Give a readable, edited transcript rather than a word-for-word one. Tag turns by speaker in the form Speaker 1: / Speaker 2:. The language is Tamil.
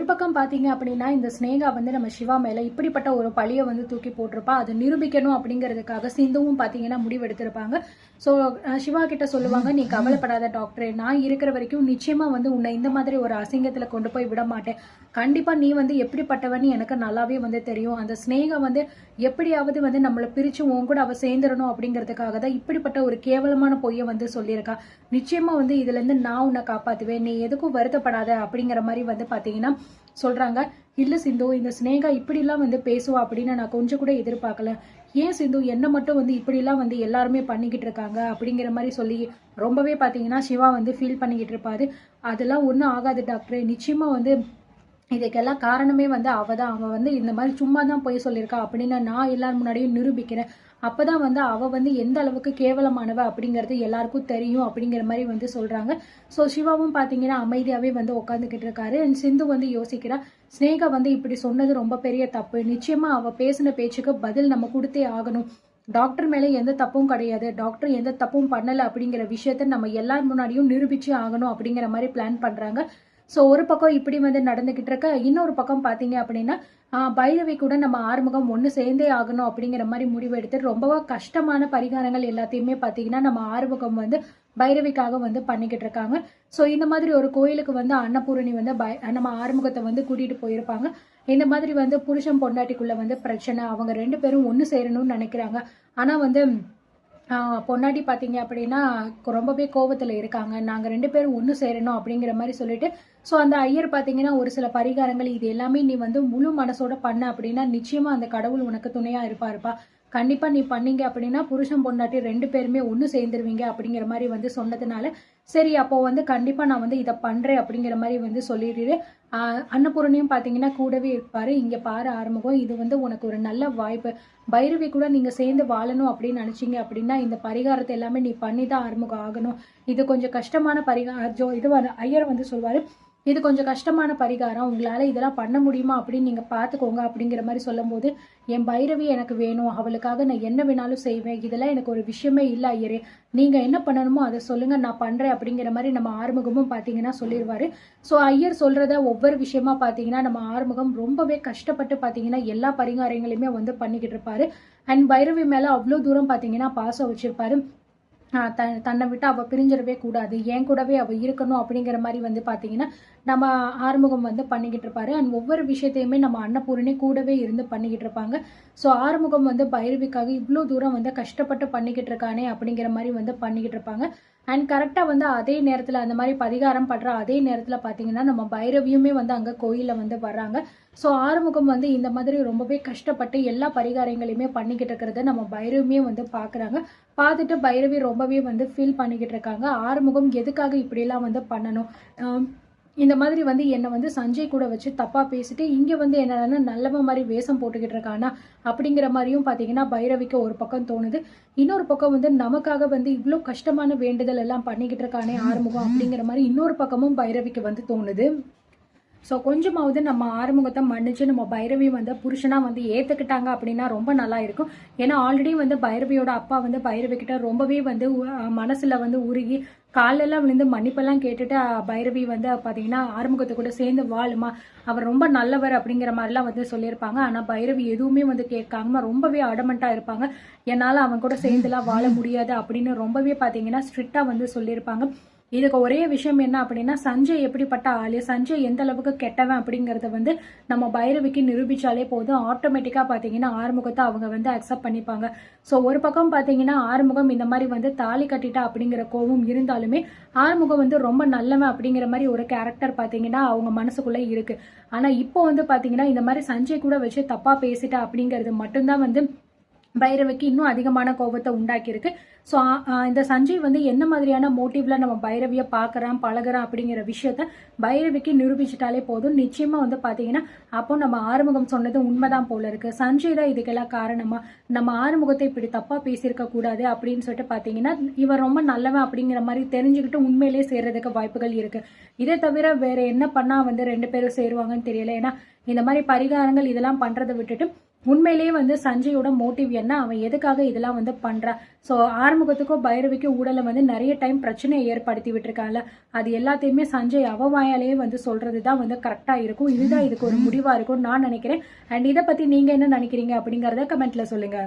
Speaker 1: ஒரு பக்கம் பார்த்தீங்க அப்படின்னா, இந்த ஸ்னேகா வந்து நம்ம சிவா மேல இப்படிப்பட்ட ஒரு பழிய வந்து தூக்கி போட்டிருப்பா. அத நிரூபிக்கணும் அப்படிங்கிறதுக்காக சிந்துவும் பார்த்தீங்கன்னா முடிவெடுத்திருப்பாங்க. ஸோ சிவா கிட்ட சொல்லுவாங்க, "நீ கவலைப்படாத டாக்டரே. நான் இருக்கிற வரைக்கும் நிச்சயமா வந்து உன்னை இந்த மாதிரி ஒரு அசிங்கத்தில கொண்டு போய் விட மாட்டேன். கண்டிப்பா நீ வந்து எப்படிப்பட்டவன்னு எனக்கு நல்லாவே வந்து தெரியும். அந்த ஸ்னேகா வந்து எப்படியாவது வந்து நம்மள பிரிச்சு உன் கூட அவ சேர்ந்துரணும் அப்படிங்கிறதுக்காக தான் இப்படிப்பட்ட ஒரு கேவலமான பொய்ய வந்து சொல்லியிருக்கா. நிச்சயமா வந்து இதுலேருந்து நான் உன்னை காப்பாத்துவேன். நீ எதுக்கும் வருத்தப்படாத" அப்படிங்கிற மாதிரி வந்து பார்த்தீங்கன்னா சொல்றாங்க. இல்ல சிந்து, இந்த ஸ்னேகா இப்படிலாம் வந்து பேசுவா அப்படின்னு நான் கொஞ்சம் கூட எதிர்பார்க்கல. ஏன் சிந்து என்ன மட்டும் வந்து இப்படிலாம் வந்து எல்லாருமே பண்ணிக்கிட்டு இருக்காங்க அப்படிங்கிற மாதிரி சொல்லி ரொம்பவே பார்த்தீங்கன்னா சிவா வந்து ஃபீல் பண்ணிக்கிட்டு இருப்பாரு. அதெல்லாம் ஒன்றும் ஆகாது டாக்டர். நிச்சயமா வந்து இதுக்கெல்லாம் காரணமே வந்து அவ தான். அவ வந்து இந்த மாதிரி சும்மா தான் பொய் சொல்லியிருக்கா அப்படின்னு நான் எல்லார் முன்னாடியும் நிரூபிக்கிறேன். அப்பதான் வந்து அவ வந்து எந்த அளவுக்கு கேவலமானவ அப்படிங்கிறது எல்லாருக்கும் தெரியும் அப்படிங்கிற மாதிரி வந்து சொல்றாங்க. ஸோ சிவாவும் பார்த்தீங்கன்னா அமைதியாவே வந்து உட்காந்துக்கிட்டு இருக்காரு. அண்ட் சிந்து வந்து யோசிக்கிறா, ஸ்னேகா வந்து இப்படி சொன்னது ரொம்ப பெரிய தப்பு. நிச்சயமா அவ பேசின பேச்சுக்கு பதில் நம்ம கொடுத்தே ஆகணும். டாக்டர் மேல எந்த தப்பும் கிடையாது. டாக்டர் எந்த தப்பும் பண்ணல அப்படிங்கிற விஷயத்த நம்ம எல்லார் முன்னாடியும் நிரூபிச்சு ஆகணும் அப்படிங்கிற மாதிரி பிளான் பண்றாங்க. ஸோ ஒரு பக்கம் இப்படி வந்து நடந்துகிட்டு இருக்க, இன்னொரு பக்கம் பார்த்தீங்க அப்படின்னா பைரவி கூட நம்ம ஆறுமுகம் ஒன்று சேர்ந்தே ஆகணும் அப்படிங்கிற மாதிரி முடிவு எடுத்து ரொம்பவா கஷ்டமான பரிகாரங்கள் எல்லாத்தையுமே பார்த்தீங்கன்னா நம்ம ஆறுமுகம் வந்து பைரவிக்காக வந்து பண்ணிக்கிட்டு இருக்காங்க. ஸோ இந்த மாதிரி ஒரு கோயிலுக்கு வந்து அன்னபூரணி வந்து நம்ம ஆறுமுகத்தை வந்து கூட்டிட்டு போயிருப்பாங்க. இந்த மாதிரி வந்து புருஷன் பொண்டாட்டிக்குள்ள வந்து பிரச்சனை, அவங்க 2 பேரும் ஒன்று சேரணும்னு நினைக்கிறாங்க. ஆனால் வந்து பொண்டாட்டி பார்த்தீங்க அப்படின்னா ரொம்பவே கோவத்தில் இருக்காங்க. நாங்கள் 2 பேரும் ஒன்று சேரணும் அப்படிங்கிற மாதிரி சொல்லிட்டு, ஸோ அந்த ஐயர் பார்த்தீங்கன்னா ஒரு சில பரிகாரங்கள் இது எல்லாமே நீ வந்து முழு மனசோட பண்ண அப்படின்னா நிச்சயமா அந்த கடவுள் உனக்கு துணையா இருப்பாருப்பா. கண்டிப்பா நீ பண்ணீங்க அப்படின்னா புருஷன் பொண்டாட்டி 2 பேருமே ஒன்று சேர்ந்துருவீங்க அப்படிங்கிற மாதிரி வந்து சொன்னதுனால, சரி அப்போ வந்து கண்டிப்பா நான் வந்து இதை பண்றேன் அப்படிங்கிற மாதிரி வந்து சொல்லிட்டு அன்னபூரணியும் பார்த்தீங்கன்னா கூடவே இருப்பாரு. இங்க பாரு ஆறுமுகம், இது வந்து உனக்கு ஒரு நல்ல வாய்ப்பு. பைரவி கூட நீங்க சேர்ந்து வாழணும் அப்படின்னு நினைச்சீங்க அப்படின்னா இந்த பரிகாரத்தை எல்லாமே நீ பண்ணி தான் ஆறுமுகம் ஆகணும். இது கொஞ்சம் கஷ்டமான பரிகாரம். இது ஐயர் வந்து சொல்வாரு, இது கொஞ்சம் கஷ்டமான பரிகாரம். உங்களால இதெல்லாம் பண்ண முடியுமா அப்படின்னு நீங்க பாத்துக்கோங்க அப்படிங்கிற மாதிரி சொல்லும்போது, என் பைரவி எனக்கு வேணும். அவளுக்காக நான் என்ன வேணாலும் செய்வேன். இதெல்லாம் எனக்கு ஒரு விஷயமே இல்லை ஐயரே. நீங்க என்ன பண்ணணுமோ அதை சொல்லுங்க, நான் பண்றேன் அப்படிங்கிற மாதிரி நம்ம ஆறுமுகமும் பாத்தீங்கன்னா சொல்லிடுவாரு. ஸோ ஐயர் சொல்றத ஒவ்வொரு விஷயமா பாத்தீங்கன்னா நம்ம ஆறுமுகம் ரொம்பவே கஷ்டப்பட்டு பாத்தீங்கன்னா எல்லா பரிகாரங்களையுமே வந்து பண்ணிக்கிட்டு இருப்பாரு. அண்ட் பைரவி மேல அவ்வளவு தூரம் பாத்தீங்கன்னா பாசம் வச்சிருப்பாரு. தன்னை விட்டு அவள் பிரிஞ்சிடவே கூடாது, என் கூடவே அவள் இருக்கணும் அப்படிங்கிற மாதிரி வந்து பார்த்தீங்கன்னா நம்ம ஆறுமுகம் வந்து பண்ணிக்கிட்டு இருப்பாரு. அண்ட் ஒவ்வொரு விஷயத்தையுமே நம்ம அன்னபூரணி கூடவே இருந்து பண்ணிக்கிட்டு இருப்பாங்க. ஸோ ஆறுமுகம் வந்து பைரவிக்காக இவ்வளோ தூரம் வந்து கஷ்டப்பட்டு பண்ணிக்கிட்டு இருக்கானே அப்படிங்கிற மாதிரி வந்து பண்ணிக்கிட்டு இருப்பாங்க. அண்ட் கரெக்டாக வந்து அதே நேரத்தில் அந்த மாதிரி பரிகாரம் படுற அதே நேரத்தில் பார்த்தீங்கன்னா நம்ம பைரவியுமே வந்து அங்கே கோயிலில் வந்து வர்றாங்க. ஸோ ஆறுமுகம் வந்து இந்த மாதிரி ரொம்பவே கஷ்டப்பட்டு எல்லா பரிகாரங்களையுமே பண்ணிக்கிட்டு இருக்கிறத நம்ம பைரவியுமே வந்து பார்க்குறாங்க. பார்த்துட்டு பைரவி ரொம்பவே வந்து ஃபீல் பண்ணிக்கிட்டு இருக்காங்க. ஆறுமுகம் எதுக்காக இப்படிலாம் வந்து பண்ணணும், இந்த மாதிரி வந்து என்னை வந்து சஞ்சய் கூட வச்சு தப்பாக பேசிட்டு இங்கே வந்து என்னன்னா நல்லவ மாதிரி வேஷம் போட்டுக்கிட்டு இருக்கானா அப்படிங்கிற மாதிரியும் பார்த்தீங்கன்னா பைரவிக்கு ஒரு பக்கம் தோணுது. இன்னொரு பக்கம் வந்து நமக்காக வந்து இவ்வளோ கஷ்டமான வேண்டுதல் எல்லாம் பண்ணிக்கிட்டு இருக்கானே ஆறுமுகம் அப்படிங்கிற மாதிரி இன்னொரு பக்கமும் பைரவிக்கு வந்து தோணுது. ஸோ கொஞ்சமாவது நம்ம ஆறுமுகத்தை மன்னிச்சு நம்ம பைரவி வந்து புருஷனாக வந்து ஏற்றுக்கிட்டாங்க அப்படின்னா ரொம்ப நல்லா இருக்கும். ஏன்னா ஆல்ரெடி வந்து பைரவியோட அப்பா வந்து பைரவி கிட்ட ரொம்பவே வந்து மனசில் வந்து உருகி காலெல்லாம் விழுந்து மன்னிப்பெல்லாம் கேட்டுட்டு பைரவி வந்து பார்த்தீங்கன்னா ஆறுமுகத்தை கூட சேர்ந்து வாழுமா, அவர் ரொம்ப நல்லவர் அப்படிங்கிற மாதிரிலாம் வந்து சொல்லியிருப்பாங்க. ஆனால் பைரவி எதுவுமே வந்து கேட்காம ரொம்பவே அடமெண்ட்டாக இருப்பாங்க. என்னால் அவன் கூட சேர்ந்துலாம் வாழ முடியாது அப்படின்னு ரொம்பவே பார்த்தீங்கன்னா ஸ்ட்ரிக்டாக வந்து சொல்லியிருப்பாங்க. இதுக்கு ஒரே விஷயம் என்ன அப்படின்னா சஞ்சய் எப்படிப்பட்ட ஆளு, சஞ்சய் எந்த அளவுக்கு கெட்டவன் அப்படிங்கறத வந்து நம்ம பைரவிக்கு நிரூபிச்சாலே போதும். ஆட்டோமேட்டிக்கா பாத்தீங்கன்னா ஆறுமுகத்தை அவங்க வந்து அக்செப்ட் பண்ணிப்பாங்க. ஸோ ஒரு பக்கம் பாத்தீங்கன்னா ஆறுமுகம் இந்த மாதிரி வந்து தாலி கட்டிட்டா அப்படிங்கிற கோவம் இருந்தாலுமே ஆறுமுகம் வந்து ரொம்ப நல்லவன் அப்படிங்கிற மாதிரி ஒரு கேரக்டர் பாத்தீங்கன்னா அவங்க மனசுக்குள்ள இருக்கு. ஆனா இப்போ வந்து பாத்தீங்கன்னா இந்த மாதிரி சஞ்சய் கூட வச்சு தப்பா பேசிட்டா அப்படிங்கிறது மட்டும்தான் வந்து பைரவிக்கு இன்னும் அதிகமான கோபத்தை உண்டாக்கியிருக்கு. ஸோ இந்த சஞ்சய் வந்து என்ன மாதிரியான மோட்டிவ்ல நம்ம பைரவியை பார்க்கறான் பழகிறான் அப்படிங்கிற விஷயத்த பைரவிக்கு நிரூபிச்சிட்டாலே போதும். நிச்சயமா வந்து பார்த்தீங்கன்னா அப்போ நம்ம ஆறுமுகம் சொன்னது உண்மைதான் போல இருக்கு. சஞ்சய் தான் இதுக்கெல்லாம் காரணமா, நம்ம ஆறுமுகத்தை இப்படி தப்பா பேசியிருக்க கூடாது அப்படின்னு சொல்லிட்டு பார்த்தீங்கன்னா இவர் ரொம்ப நல்லவன் அப்படிங்கிற மாதிரி தெரிஞ்சுக்கிட்டு உண்மையிலேயே சேர்றதுக்கு வாய்ப்புகள் இருக்கு. இதை தவிர வேற என்ன பண்ணா வந்து 2 பேரும் சேருவாங்கன்னு தெரியல. ஏன்னா இந்த மாதிரி பரிகாரங்கள் இதெல்லாம் பண்றதை விட்டுட்டு உண்மையிலேயே வந்து சஞ்சயோட மோட்டிவ் என்ன, அவன் எதுக்காக இதெல்லாம் வந்து பண்றான். ஸோ ஆறுமுகத்துக்கும் பைரவிக்கும் ஊடல வந்து நிறைய டைம் பிரச்சனையை ஏற்படுத்தி விட்டுருக்காங்கல்ல, அது எல்லாத்தையுமே சஞ்சய் அவ வாயாலேயே வந்து சொல்றது தான் வந்து கரெக்டா இருக்கும். இதுதான் இதுக்கு ஒரு முடிவா இருக்கும்னு நான் நினைக்கிறேன். அண்ட் இதை பத்தி நீங்க என்ன நினைக்கிறீங்க அப்படிங்கறத கமெண்ட்ல சொல்லுங்க.